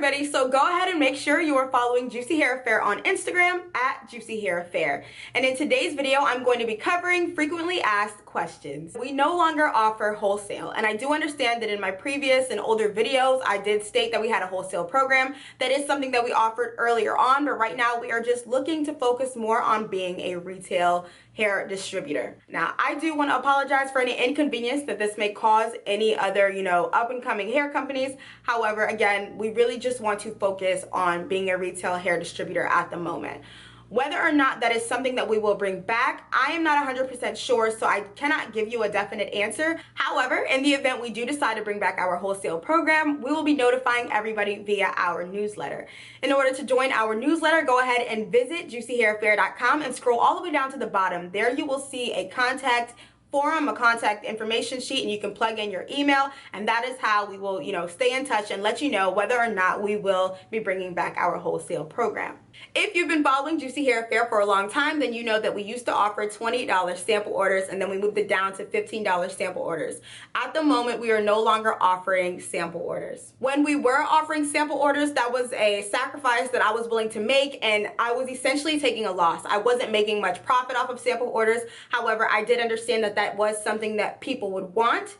everybody, so go ahead and make sure you are following Juicy Hair Affair on Instagram at Juicy Hair Affair. And in today's video, I'm going to be covering frequently asked questions. We no longer offer wholesale, and I do understand that in my previous and older videos, I did state that we had a wholesale program. That is something that we offered earlier on, but right now we are just looking to focus more on being a retail hair distributor. Now, I do want to apologize for any inconvenience that this may cause any other, up-and-coming hair companies. However, again, we really just want to focus on being a retail hair distributor at the moment. Whether or not that is something that we will bring back, I am not 100% sure, so I cannot give you a definite answer. However, in the event we do decide to bring back our wholesale program, we will be notifying everybody via our newsletter. In order to join our newsletter, go ahead and visit juicyhairaffair.com and scroll all the way down to the bottom. There you will see a contact forum, a contact information sheet, and you can plug in your email, and that is how we will, stay in touch and let you know whether or not we will be bringing back our wholesale program. If you've been following Juicy Hair Affair for a long time, then you know that we used to offer $20 sample orders, and then we moved it down to $15 sample orders. At the moment, we are no longer offering sample orders. When we were offering sample orders, that was a sacrifice that I was willing to make, and I was essentially taking a loss. I wasn't making much profit off of sample orders. However, I did understand that that was something that people would want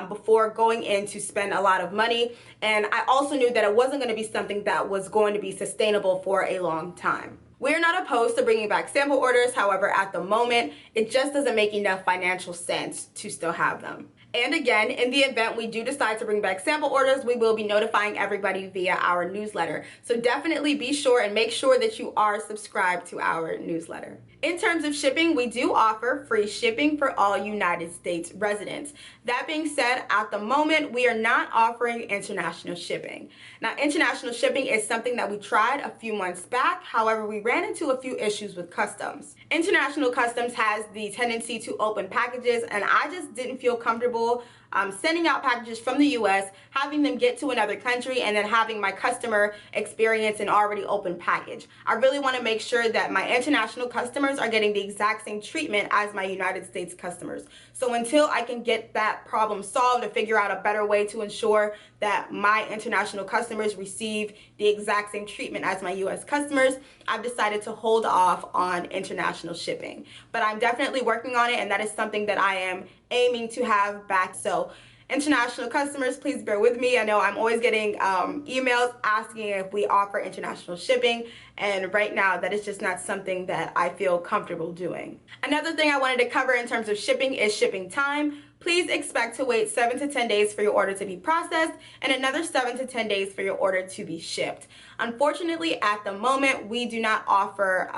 before going in to spend a lot of money, and I also knew that it wasn't going to be something that was going to be sustainable for a long time. We're not opposed to bringing back sample orders, however, at the moment, it just doesn't make enough financial sense to still have them. And again, in the event we do decide to bring back sample orders, we will be notifying everybody via our newsletter. So definitely be sure and make sure that you are subscribed to our newsletter. In terms of shipping, we do offer free shipping for all United States residents. That being said, at the moment, we are not offering international shipping. Now, international shipping is something that we tried a few months back. However, we ran into a few issues with customs. International customs has the tendency to open packages, and I just didn't feel comfortable sending out packages from the US, having them get to another country, and then having my customer experience an already open package. I really want to make sure that my international customers are getting the exact same treatment as my United States customers. So until I can get that problem solved and figure out a better way to ensure that my international customers receive the exact same treatment as my US customers, I've decided to hold off on international shipping. But I'm definitely working on it, and that is something that I am aiming to have back. So international customers, please bear with me. I know I'm always getting emails asking if we offer international shipping, and right now that is just not something that I feel comfortable doing. Another thing I wanted to cover in terms of shipping is shipping time. Please expect to wait 7 to 10 days for your order to be processed and another 7 to 10 days for your order to be shipped. Unfortunately, at the moment, we do not offer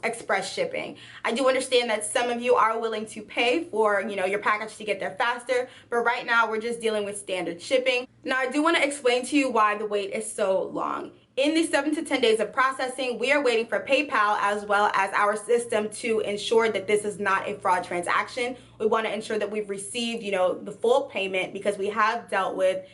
express shipping. I do understand that some of you are willing to pay for, your package to get there faster, but right now we're just dealing with standard shipping. Now, I do want to explain to you why the wait is so long. In the 7 to 10 days of processing, we are waiting for PayPal as well as our system to ensure that this is not a fraud transaction. We want to ensure that we've received, the full payment, because we have dealt with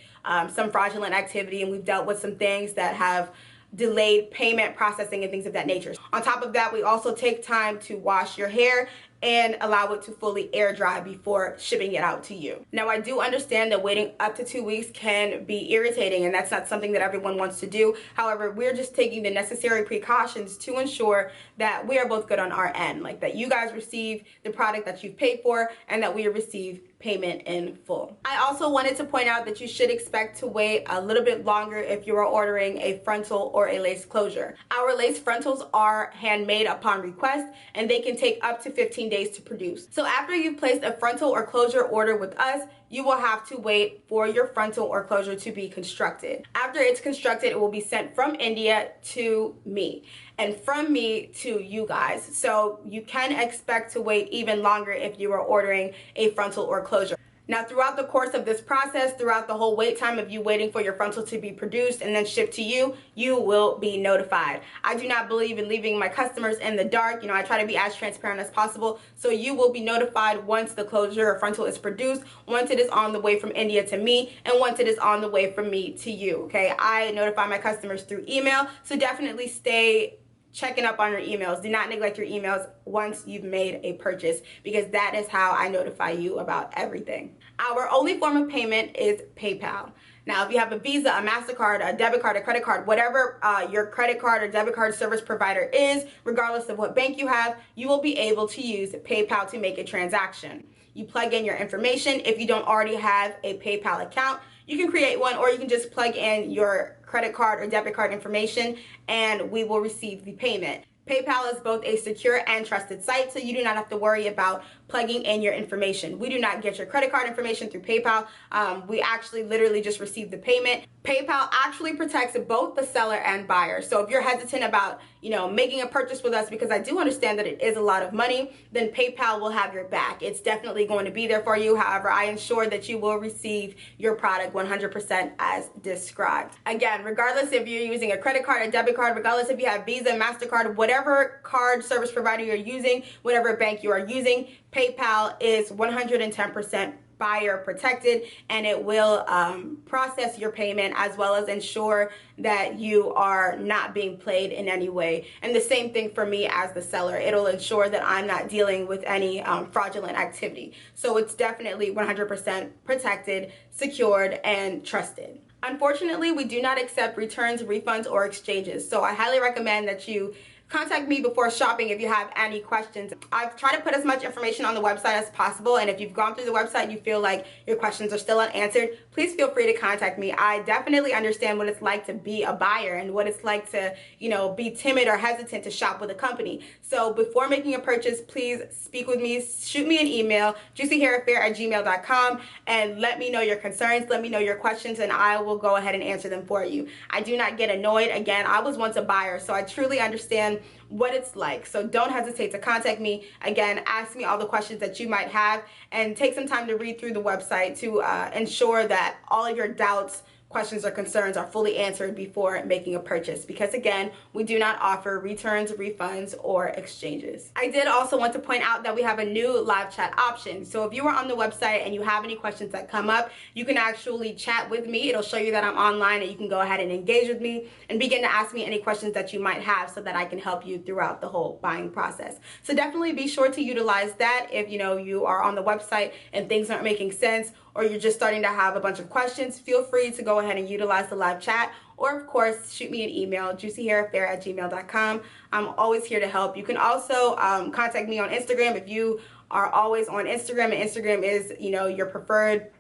some fraudulent activity, and we've dealt with some things that have delayed payment processing and things of that nature. On top of that, we also take time to wash your hair and allow it to fully air dry before shipping it out to you. Now, I do understand that waiting up to 2 weeks can be irritating, and that's not something that everyone wants to do. However, we're just taking the necessary precautions to ensure that we are both good on our end, like that you guys receive the product that you've paid for and that we receive payment in full. I also wanted to point out that you should expect to wait a little bit longer if you are ordering a frontal or a lace closure. Our lace frontals are handmade upon request, and they can take up to 15 days to produce. So after you've placed a frontal or closure order with us, you will have to wait for your frontal or closure to be constructed. After it's constructed, it will be sent from India to me and from me to you guys. So you can expect to wait even longer if you are ordering a frontal or closure. Now, throughout the course of this process, throughout the whole wait time of you waiting for your frontal to be produced and then shipped to you, you will be notified. I do not believe in leaving my customers in the dark. I try to be as transparent as possible. So you will be notified once the closure or frontal is produced, once it is on the way from India to me, and once it is on the way from me to you, okay? I notify my customers through email, so definitely stay checking up on your emails. Do not neglect your emails once you've made a purchase, because that is how I notify you about everything. Our only form of payment is PayPal. Now, if you have a Visa, a MasterCard, a debit card, a credit card, whatever your credit card or debit card service provider is, regardless of what bank you have, you will be able to use PayPal to make a transaction. You plug in your information. If you don't already have a PayPal account, you can create one, or you can just plug in your credit card or debit card information and we will receive the payment. PayPal is both a secure and trusted site, so you do not have to worry about plugging in your information. We do not get your credit card information through PayPal. We actually literally just receive the payment. PayPal actually protects both the seller and buyer. So if you're hesitant about, making a purchase with us, because I do understand that it is a lot of money, then PayPal will have your back. It's definitely going to be there for you. However, I ensure that you will receive your product 100% as described. Again, regardless if you're using a credit card, a debit card, regardless if you have Visa, MasterCard, whatever card service provider you're using, whatever bank you are using, PayPal is 110% buyer protected, and it will process your payment as well as ensure that you are not being played in any way. And the same thing for me as the seller. It'll ensure that I'm not dealing with any fraudulent activity. So it's definitely 100% protected, secured, and trusted. Unfortunately, we do not accept returns, refunds, or exchanges. So I highly recommend that you contact me before shopping if you have any questions. I've tried to put as much information on the website as possible, and if you've gone through the website and you feel like your questions are still unanswered, please feel free to contact me. I definitely understand what it's like to be a buyer and what it's like to, be timid or hesitant to shop with a company. So before making a purchase, please speak with me, shoot me an email, juicyhairaffair@gmail.com, and let me know your concerns, let me know your questions, and I will go ahead and answer them for you. I do not get annoyed. Again, I was once a buyer, so I truly understand what it's like. So don't hesitate to contact me. Again, ask me all the questions that you might have, and take some time to read through the website to ensure that all of your doubts, questions, or concerns are fully answered before making a purchase, because again, we do not offer returns, refunds, or exchanges. I did also want to point out that we have a new live chat option. So if you are on the website and you have any questions that come up, you can actually chat with me. It'll show you that I'm online, and you can go ahead and engage with me and begin to ask me any questions that you might have so that I can help you throughout the whole buying process. So definitely be sure to utilize that if you are on the website and things aren't making sense, or you're just starting to have a bunch of questions. Feel free to go ahead and utilize the live chat, or of course shoot me an email, juicyhairaffair@gmail.com. I'm always here to help. You can also contact me on Instagram if you are always on Instagram and Instagram is your preferred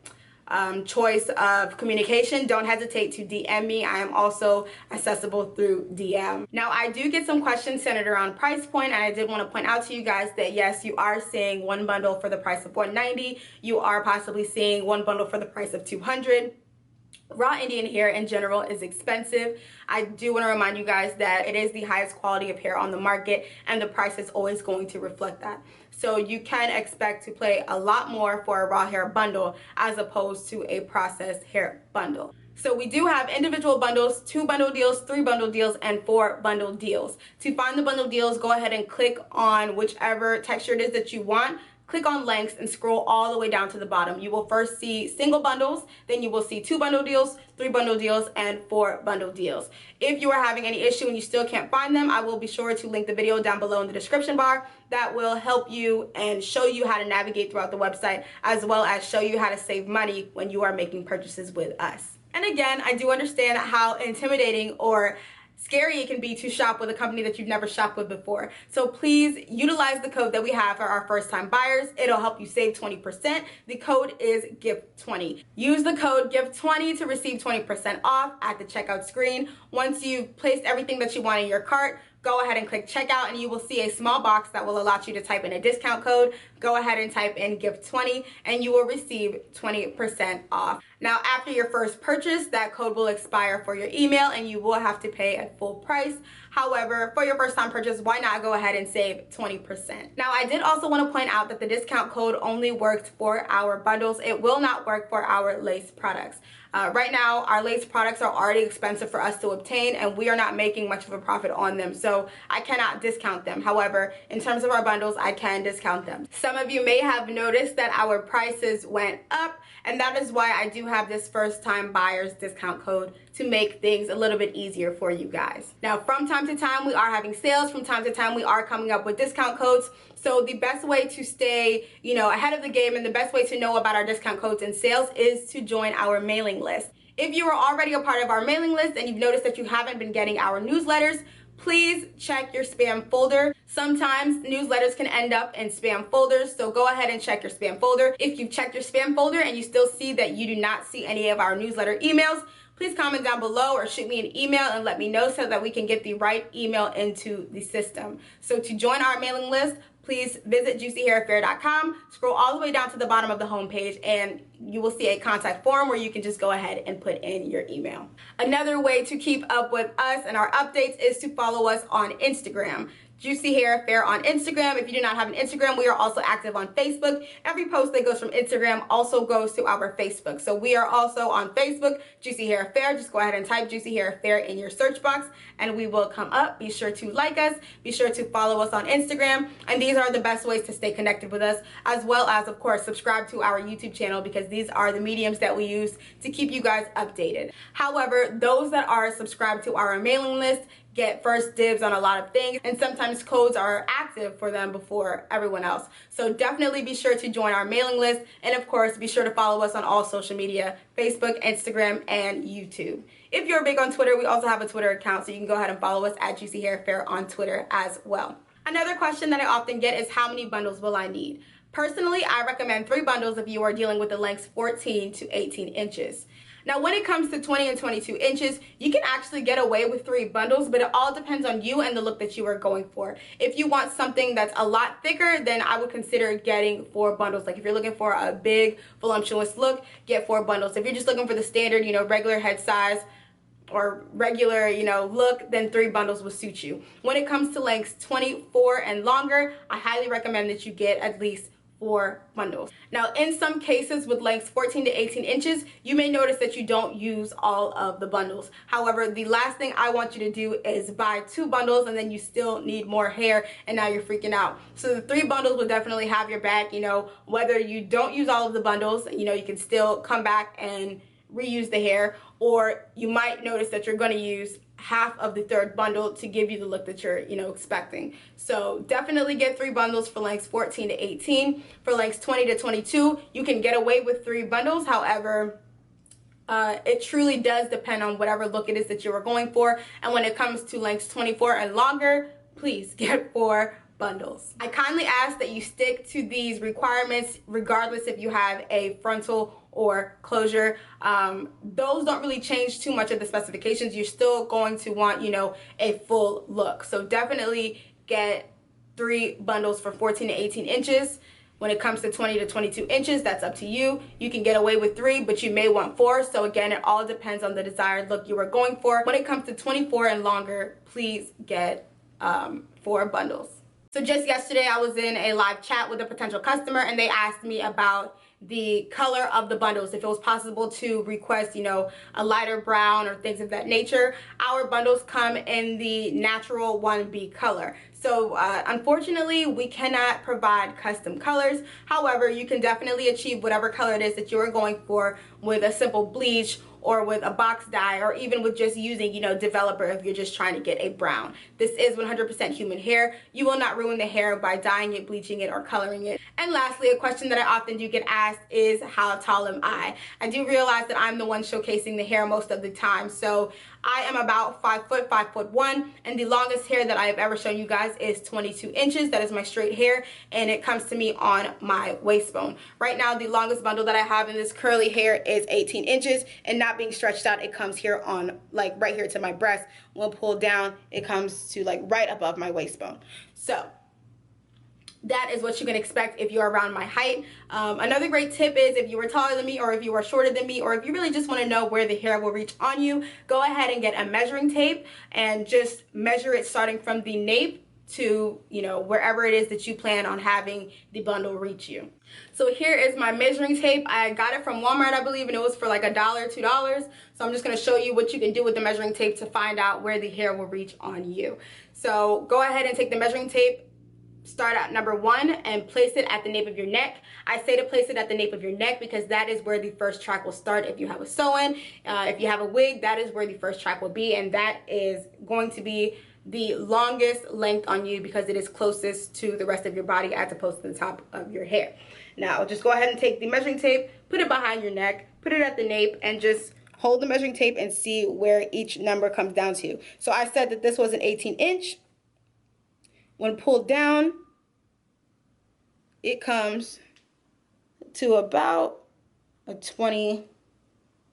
choice of communication. Don't hesitate to DM me. I am also accessible through DM. Now, I do get some questions centered around price point, and I did want to point out to you guys that yes, you are seeing one bundle for the price of $190. You are possibly seeing one bundle for the price of $200. Raw Indian hair in general is expensive. I do want to remind you guys that it is the highest quality of hair on the market, and the price is always going to reflect that. So you can expect to pay a lot more for a raw hair bundle as opposed to a processed hair bundle. So we do have individual bundles, 2 bundle deals, 3 bundle deals, and 4 bundle deals. To find the bundle deals, go ahead and click on whichever texture it is that you want. Click on lengths and scroll all the way down to the bottom. You will first see single bundles, then you will see 2 bundle deals, 3 bundle deals, and 4 bundle deals. If you are having any issue and you still can't find them, I will be sure to link the video down below in the description bar. That will help you and show you how to navigate throughout the website, as well as show you how to save money when you are making purchases with us. And again, I do understand how intimidating or scary it can be to shop with a company that you've never shopped with before. So please utilize the code that we have for our first time buyers. It'll help you save 20%. The code is GIFT20. Use the code GIFT20 to receive 20% off at the checkout screen. Once you've placed everything that you want in your cart, go ahead and click checkout, and you will see a small box that will allow you to type in a discount code. Go ahead and type in GIFT20 and you will receive 20% off. Now, after your first purchase, that code will expire for your email and you will have to pay at full price. However, for your first time purchase, why not go ahead and save 20%? Now, I did also want to point out that the discount code only worked for our bundles. It will not work for our lace products. Right now, our lace products are already expensive for us to obtain, and we are not making much of a profit on them, so I cannot discount them. However, in terms of our bundles, I can discount them. Some of you may have noticed that our prices went up, and that is why I do have this first time buyers discount code to make things a little bit easier for you guys. Now, from time to time, we are having sales. From time to time, we are coming up with discount codes. So the best way to stay, ahead of the game, and the best way to know about our discount codes and sales is to join our mailing list. If you are already a part of our mailing list and you've noticed that you haven't been getting our newsletters, please check your spam folder. Sometimes newsletters can end up in spam folders, so go ahead and check your spam folder. If you've checked your spam folder and you still see that you do not see any of our newsletter emails, please comment down below or shoot me an email and let me know so that we can get the right email into the system. So to join our mailing list, please visit juicyhairaffair.com, scroll all the way down to the bottom of the homepage, and you will see a contact form where you can just go ahead and put in your email. Another way to keep up with us and our updates is to follow us on Instagram. Juicy Hair Affair on Instagram. If you do not have an Instagram, we are also active on Facebook. Every post that goes from Instagram also goes to our Facebook. So we are also on Facebook, Juicy Hair Affair. Just go ahead and type Juicy Hair Affair in your search box and we will come up. Be sure to like us. Be sure to follow us on Instagram. And these are the best ways to stay connected with us, as well as, of course, subscribe to our YouTube channel, because these are the mediums that we use to keep you guys updated. However, those that are subscribed to our mailing list get first dibs on a lot of things, and sometimes codes are active for them before everyone else. So definitely be sure to join our mailing list, and of course be sure to follow us on all social media: Facebook, Instagram, and YouTube. If you're big on Twitter, we also have a Twitter account, so you can go ahead and follow us at Juicy Hair Affair on Twitter as well. Another question that I often get is, how many bundles will I need? Personally, I recommend 3 bundles if you are dealing with the lengths 14 to 18 inches. Now, when it comes to 20 and 22 inches, you can actually get away with 3 bundles, but it all depends on you and the look that you are going for. If you want something that's a lot thicker, then I would consider getting 4 bundles. Like if you're looking for a big, voluptuous look, get 4 bundles. If you're just looking for the standard, regular head size or regular, look, then 3 bundles will suit you. When it comes to lengths 24 and longer, I highly recommend that you get at least 4 bundles. Now, in some cases with lengths 14 to 18 inches, you may notice that you don't use all of the bundles. However, the last thing I want you to do is buy 2 bundles and then you still need more hair and now you're freaking out. So the 3 bundles will definitely have your back. Whether you don't use all of the bundles, you can still come back and reuse the hair, or you might notice that you're going to use half of the 3rd bundle to give you the look that you're expecting. So definitely get 3 bundles for lengths 14 to 18. For lengths 20 to 22, you can get away with 3 bundles. However, it truly does depend on whatever look it is that you are going for. And when it comes to lengths 24 and longer, please get 4 bundles. I kindly ask that you stick to these requirements regardless if you have a frontal or closure. Those don't really change too much of the specifications. You're still going to want, a full look. So definitely get 3 bundles for 14 to 18 inches. When it comes to 20 to 22 inches, that's up to you. You can get away with 3, but you may want 4. So again, it all depends on the desired look you are going for. When it comes to 24 and longer, please get 4 bundles. So just yesterday, I was in a live chat with a potential customer, and they asked me about the color of the bundles, if it was possible to request, a lighter brown or things of that nature. Our bundles come in the natural 1B color. So unfortunately, we cannot provide custom colors. However, you can definitely achieve whatever color it is that you are going for with a simple bleach or with a box dye, or even with just using, developer if you're just trying to get a brown. This is 100% human hair. You will not ruin the hair by dyeing it, bleaching it, or coloring it. And lastly, a question that I often do get asked is, how tall am I? I do realize that I'm the one showcasing the hair most of the time. So I am about 5 foot, 5'1", and the longest hair that I have ever shown you guys is 22 inches. That is my straight hair, and it comes to me on my waist bone. Right now, the longest bundle that I have in this curly hair is 18 inches, and not being stretched out, it comes here on, right here to my breast. When pulled down, it comes to right above my waist bone. So that is what you can expect if you're around my height. Another great tip is, if you are taller than me, or if you are shorter than me, or if you really just want to know where the hair will reach on you, go ahead and get a measuring tape and just measure it starting from the nape to wherever it is that you plan on having the bundle reach you. So here is my measuring tape. I got it from Walmart, I believe, and it was for like $1, $2. So I'm just going to show you what you can do with the measuring tape to find out where the hair will reach on you. So go ahead and take the measuring tape, start at number 1 and place it at the nape of your neck. I say to place it at the nape of your neck because that is where the first track will start. If you have a sew-in, if you have a wig, that is where the first track will be, and that is going to be the longest length on you because it is closest to the rest of your body as opposed to the top of your hair. Now just go ahead and take the measuring tape, put it behind your neck, put it at the nape, and just hold the measuring tape and see where each number comes down to. So I said that this was an 18-inch. When pulled down, it comes to about a 20,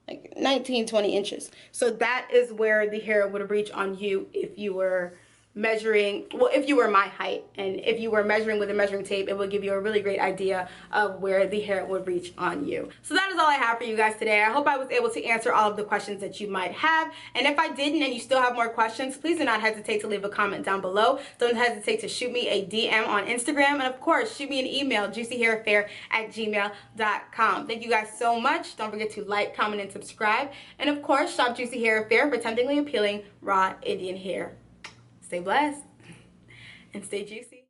like 19, 20 inches. So that is where the hair would reach on you if you were measuring, well, if you were my height, and if you were measuring with a measuring tape, it would give you a really great idea of where the hair would reach on you. So that is all I have for you guys today. I hope I was able to answer all of the questions that you might have, and if I didn't and you still have more questions, please do not hesitate to leave a comment down below. Don't hesitate to shoot me a DM on Instagram, and of course shoot me an email, juicyhairaffair@gmail.com. Thank you guys so much. Don't forget to like, comment, and subscribe, and of course shop Juicy Hair Affair for temptingly appealing raw Indian hair. Stay blessed and stay juicy.